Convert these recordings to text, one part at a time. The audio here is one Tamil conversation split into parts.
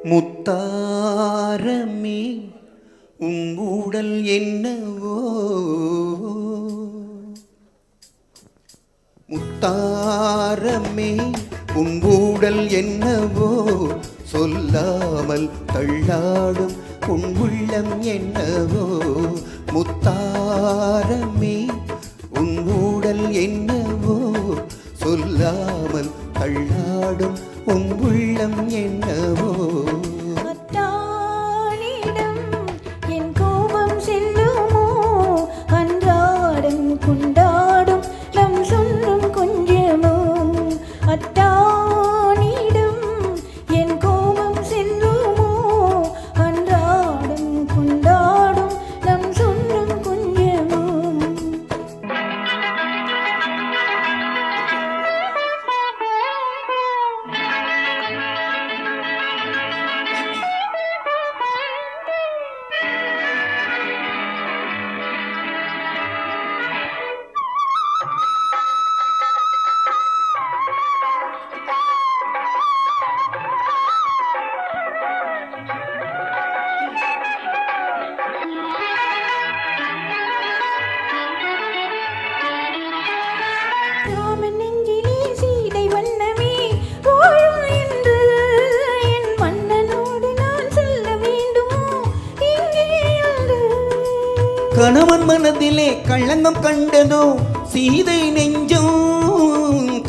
முத்தாரமே உங்கள் என்னவோ முத்தாரமே உங்கள் என்னவோ சொல்லாமல் தள்ளாடும் உன் உள்ளம் என்னவோ முத்தாரமே உங்கள் என்னவோ சொல்லாமல் தள்ளாடும் உன் உள்ளம் என்னவோ கணவன் மனதிலே களங்கம் கண்டதோ சீதை நெஞ்சம்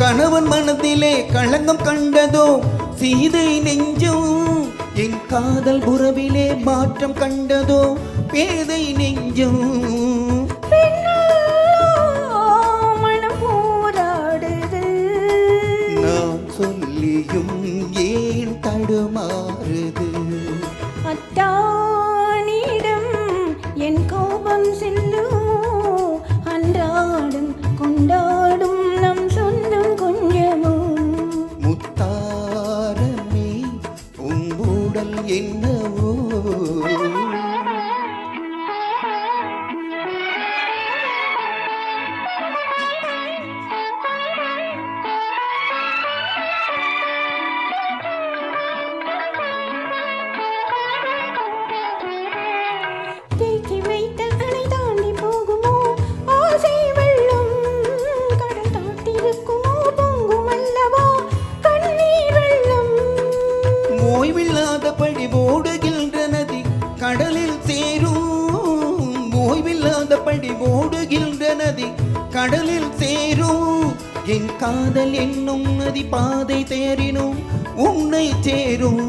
கணவன் மனதிலே களங்கம் கண்டதோ சீதை நெஞ்சம் என் காதல் உறவிலே மாற்றம் கண்டதோ பேதை நெஞ்சம் நான் சொல்லியும் ஏன் தடுமாறுது என் கோபம் செல்லும் அன்றாடும் கொண்டாடும் நம் சொந்தம் கொஞ்சமும் முத்தாரமே உங்கள் என்னவோ ஓய்வில்லாதபடி ஓடுகின்ற நதி கடலில் சேரும் ஓய்வில்லாதபடி ஓடுகின்ற நதி கடலில் சேரும் என் காதல் என்னும் நதி பாதை தேறினும் உன்னை சேரும்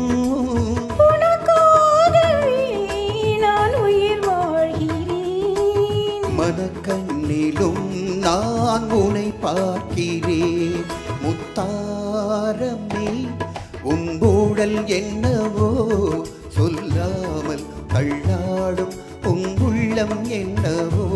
நான் உயிர் வாழ்கிறேன் மனக்கண்ணிலும் நான் உன்னை பார்க்கிறேன் முத்தாரமே உங்கள் என்னவோ சொல்லாமல் தள்ளாடும் உன் உள்ளம் என்னவோ